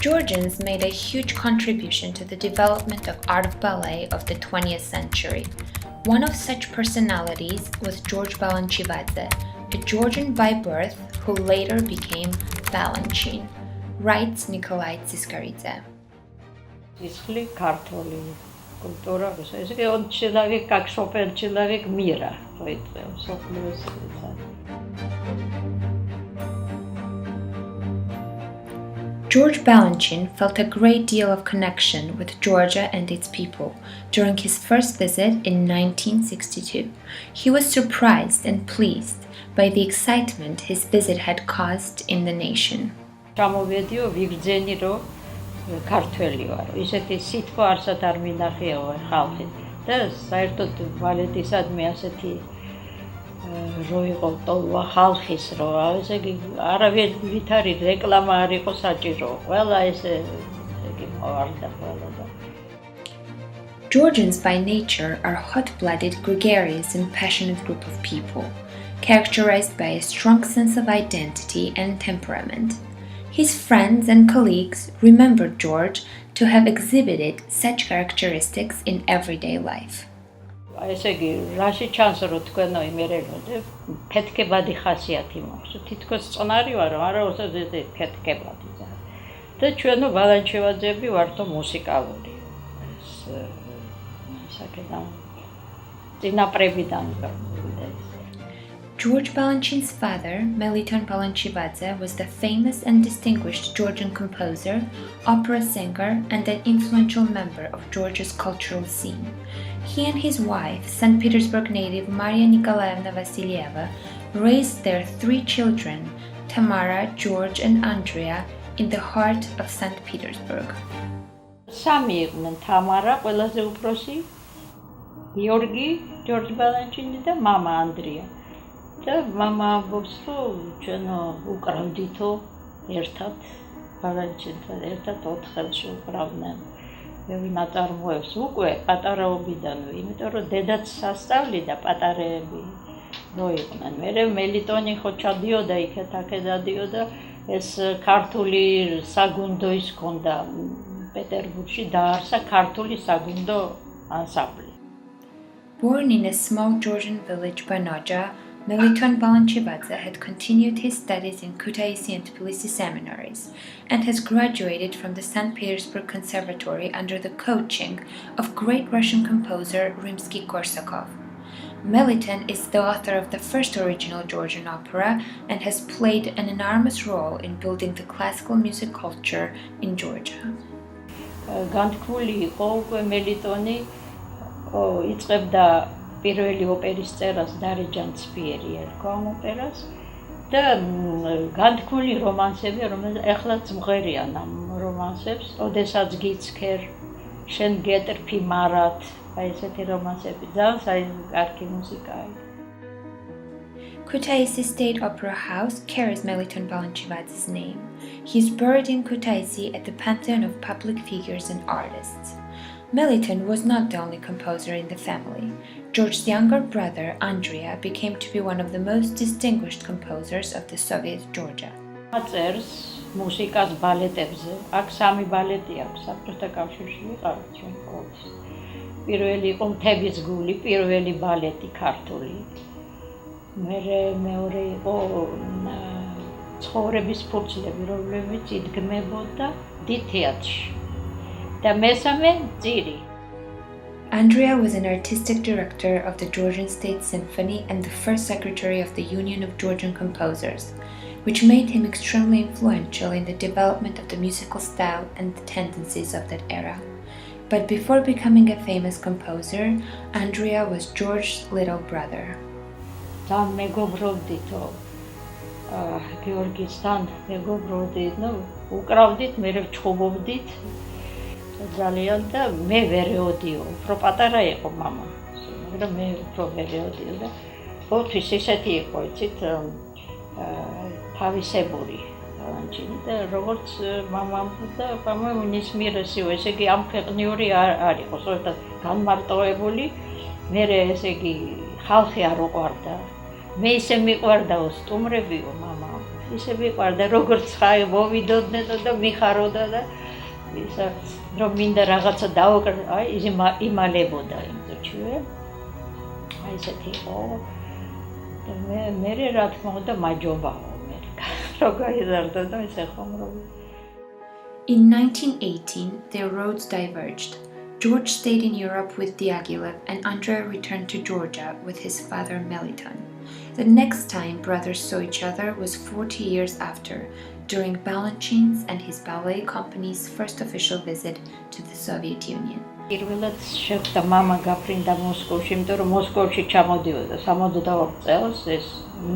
Georgians made a huge contribution to the development of art of ballet of the 20th century. One of such personalities was George Balanchivadze, a Georgian by birth who later became Balanchine, writes Nikolai Tsiskaridze. Исхли ქართული კულტურა, ეს კი он человек, как Шопен, человек мира, მსოფლიოს. George Balanchine felt a great deal of connection with Georgia and its people during his first visit in 1962. He was surprised and pleased by the excitement his visit had caused in the nation. გამოვედიო ვიგრძენი რომ ქართველი ვარ. ისეთი სიტყვა არსად არ მინახეო ხალხი. და საერთოდ ვალეტისადმი ასეთი რო იყო ტოვა ხალხის რო ესე იგი არავინ ვითარი რეკლამა არ იყო საჭირო. ყველა ესე იგი მოვარდა ყველა და Georgians by nature are hot-blooded, gregarious and passionate group of people, characterized by a strong sense of identity and temperament. His friends and colleagues remembered George to have exhibited such characteristics in everyday life. ესე იგი, რაში ჩანს რომ თქვენო იმერელოდე ფეთქებადი ხასიათი მაქვს. თითქოს წყნარი ვარ, მაგრამ ოსაზე ფეთქებადი და. და ჩვენო ბალანჩევაძეები ვართო მუსიკალური. ეს საკედან წინაპრებიდან გამოვიდა ეს. George Balanchine's father, Meliton Balanchivadze, was the famous and distinguished Georgian composer, opera singer, and an influential member of Georgia's cultural scene. He and his wife, St. Petersburg native Maria Nikolaevna Vasilieva, raised their 3 children, Tamara, George, and Andrea, in the heart of St. Petersburg. სამი იყვნენ, თამარა, ყველაზე უფროსი, გიორგი, ჯორჯ ბალანჩინი და მამა ანდრია. და მამა ამბობს, რომ ჩვენო უკრავდითო ერთად, ბალანჩინთან ერთად 4 ხელში უკრავდნენ. ნაწარმოებს უკვე პატარაობიდანვე, იმიტომ რომ დედაც სასწავლიდა პატარები რო იყვნენ. მერე მელიტონი ხო ჩადიოდა იქეთ აქეთ დადიოდა, ეს ქართული საგუნდო ის ქონდა პეტერბურგში დაარსა ქართული საგუნდო ანსამბლი. Born in a small Georgian village Banoja, Meliton Balanchivadze had continued his studies in Kutaisi and Tbilisi seminaries and has graduated from the St. Petersburg Conservatory under the coaching of great Russian composer Rimsky-Korsakov. Meliton is the author of the first original Georgian opera and has played an enormous role in building the classical music culture in Georgia. განთქმული იყო უკვე მელიტონი იწყებდა პირველი ოპერის წერას დარეჯან ცფიერი ერქვა ოპერას და განთქმული რომანსები, რომელიც ეხლაც მღერიან ამ რომანსებს, ოდესაც გიცქერ, შენ გეტრფი მარად, აი ესეთი რომანსები, ძალიან კარგი მუსიკაა. Kutaisi State Opera House carries Meliton Balanchivadze's name. He is buried in Kutaisi at the pantheon of public figures and artists. Meliton was not the only composer in the family. George's younger brother, Andrea, became to be one of the most distinguished composers of the Soviet Georgia. წერს მუსიკას ბალეტებზე. აქ 3 ბალეტი აქვს, საბჭოთა კავშირში ვიყავით ჩვენ ყოველთვის. პირველი იყო მთების გული, პირველი ბალეტი ქართული. მეორე იყო ცხოვრების ფურცლები, რომლებიც იდგმებოდა დიდ თეატრში. და მესამე ძირი. Andrea was an artistic director of the Georgian State Symphony and the first secretary of the Union of Georgian Composers, which made him extremely influential in the development of the musical style and the tendencies of that era. But before becoming a famous composer, Andrea was George's little brother. თან მეგობრობდითო გიორგისთან მეგობრობდით, უკრავდით, მე ვჩხუბობდით ძალიან და მე ვერეოდიო, უფრო პატარა იყო მამა, მაგრამ მე უფრო ვერეოდიო და ყოველთვის ისეთი იყო, იცით, თავისებური ბალანჩინი და როგორც მამამ და მამამ ნისმიერესიო, ესე იგი ამ ქვეყნიური არ იყო, სწორედ განმარტოვებული, მე ესე იგი ხალხი არ უყვარდა. მე ისე მიყვარდაო სტუმრებიო მამამ. ისე მიყვარდა, როგორც ხაი მოვიდოდნენო და მიხაროდა და ისა რომ მინდა რაღაცა დავაკრა, აი იმალებოდა იმ წუთშივე. აი ესეთი იყო. და მე რა თქმა უნდა მაჯობაო მე. რო გაიზარდა და ესე ხომრობი. In 1918, their roads diverged. George stayed in Europe with Diaghilev and Andrea returned to Georgia with his father Meliton. The next time brothers saw each other was 40 years after, during Balanchine's and his ballet company's first official visit to the Soviet Union. პირველად შეხვდა მამა გაფრინდა მოსკოვში, იმიტომ რომ მოსკოვში ჩამოდიოდა 62 წელს ეს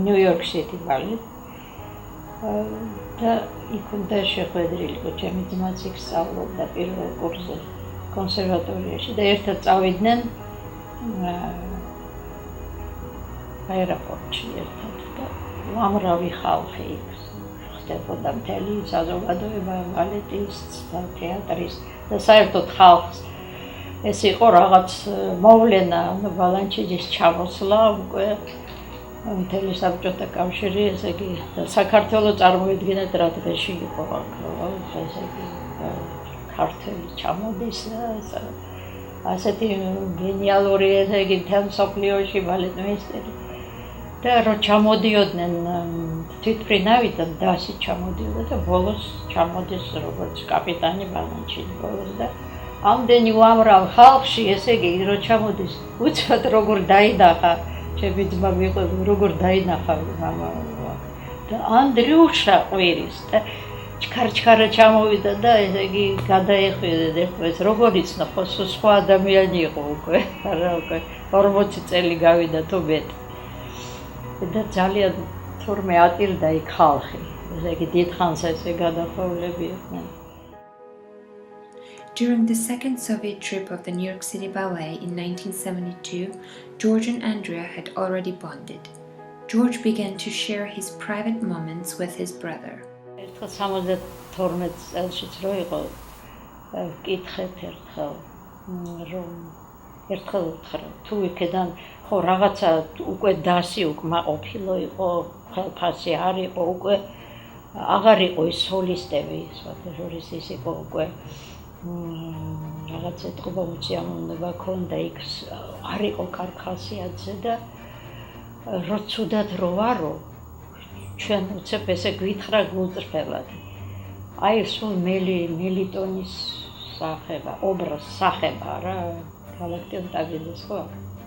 ნიუ-იორკ სიტი ბალეტი. და იქ უნდა შეხვედრილი იყო, ჩემი ძმაც იქ სწავლობდა პირველ კურსზე კონსერვატორიაში და ერთად წავიდნენ აეროპორტში ერთად და უამრავი ხალხი იქ ხდებოდა მთელი საზოგადოება ბალეტის და თეატრის და საერთოდ ხალხს ეს იყო რაღაც მოვლენა, ბალანჩიძის ჩამოსვლა უკვე მთელი საბჭოთა კავშირი, ესე იგი საქართველოს წარმოედგინეთ რა დღეში იყო აქ, ესე იგი ქართველი ჩამოდის და ასეთი გენიალური ესე იგი მთელ მსოფლიოში ბალეტმეისტერი და რო ჩამოდიოდნენ თვითმფრინავიდან დასი ჩამოდიოდა და ბოლოს ჩამოდის როგორც კაპიტანი ბალანჩინი ბოლოს და ამდენი უამრავ ხალხში ესე იგი რო ჩამოდის უცბად როგორ დაინახა ჩემი ძმა მიყვება როგორ დაინახა მამა და ანდრიუშა ყვირის და ჩქარჩქარა ჩამოვიდა და ესე იგი გადაეხვიდა ეს როგორ იცნა ხო სხვა ადამიანი იყო უკვე არა უკვე 40 წელი გავიდა თუ მეტი და ძალიან თურმე ატირდა იქ ხალხი ესე იგი დიდხანს ესე გადახოვლები იყვნენ. During the second Soviet trip of the New York City Ballet in 1972, George and Andrea had already bonded. George began to share his private moments with his brother. ერთხელ 72 წელშიც რო იყო ვკითხეთ ერთხელ რომ ერთხელ თუ იქიდან ხო რაღაცა უკვე დასი უკმაყოფილო იყო ხელფასი არ იყო უკვე აღარ იყო ის სოლისტები სვატაჟორის ის იყო უკვე რაღაც ეთყობა უციამოვნება ქონდა იქ არ იყო კარგ ხასიათზე და რო ცუდად რო ვარო ჩვენ უცებ ესე გვითხრა გულწრფელად აი სულ მელიტონის სახება ობრას სახება რა გალაქტიონ ტაგილის ხო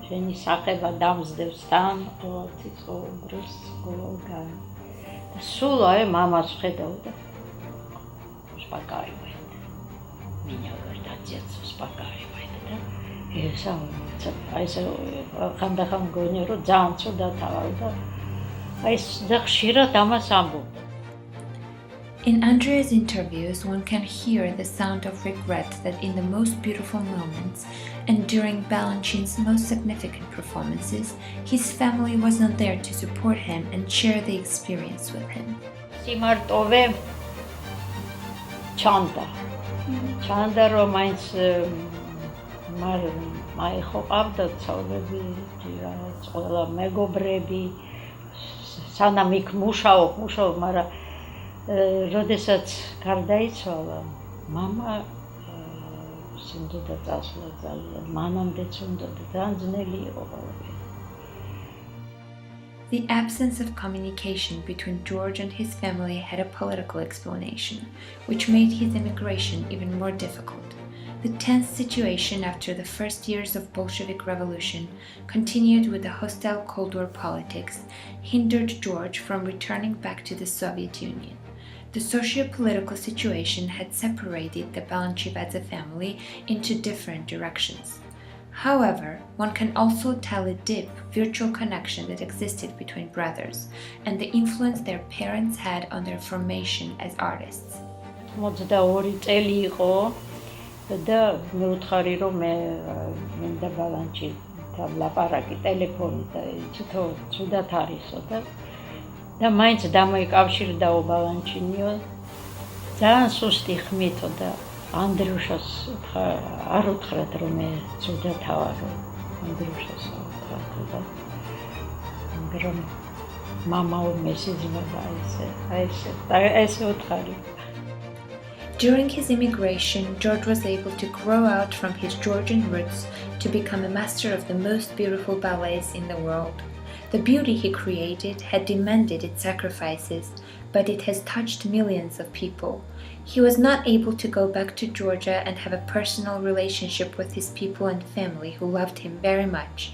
შენი სახება დამზდევს თან ყოველთვის ობრას გულგან და სულ აი მამას ხედავდა სპაკაი меня вертаться успокаивает да ეს აი ეს ხანდახან გონი რომ ძალიან ცუდად ავიდა აი ეს ხშირად ამას ამბობდა. In Andrea's interviews, one can hear the sound of regret that in the most beautiful moments and during Balanchine's most significant performances, his family wasn't there to support him and share the experience with him. სიმარტოვე ჩანდა რომ მაინც მაი ხო ყავდა ცოლები, ყველა მეგობრები, სანამ იქ მუშაობ, მაგრამ როდესაც გარდაიცვალა, მამა სინდოდა წასვლა ძალიან, მანამდეც უნდოდა, ძალიან ძნელი იყო ყველაფერი. The absence of communication between George and his family had a political explanation, which made his immigration even more difficult. The tense situation after the first years of Bolshevik Revolution, continued with the hostile Cold War politics, hindered George from returning back to the Soviet Union. The socio-political situation had separated the Balanchivadze family into different directions. However, one can also tell a deep, virtual connection that existed between brothers and the influence their parents had on their formation as artists. 22 წელი იყო და მე ვთხარი რომ მე მინდა ბალანჩითან ლაპარაკი ტელეფონით და ცუდად არისო და მაინც დამოიკავშირდაო ბალანჩინიო ძალიან სუსტი ხმითო და ანდრიუშას არ უთხრათ რომ მე ცუდად ავარო ანდრიუშას უთხრათ და მაგრამ მამაურ მესიძნება ესე უთხარი. During his immigration, George was able to grow out from his Georgian roots to become a master of the most beautiful ballets in the world. The beauty he created had demanded its sacrifices, but it has touched millions of people. He was not able to go back to Georgia and have a personal relationship with his people and family who loved him very much.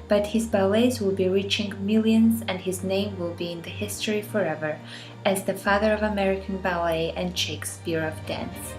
But his ballets will be reaching millions and his name will be in the history forever as the father of American ballet and Shakespeare of dance.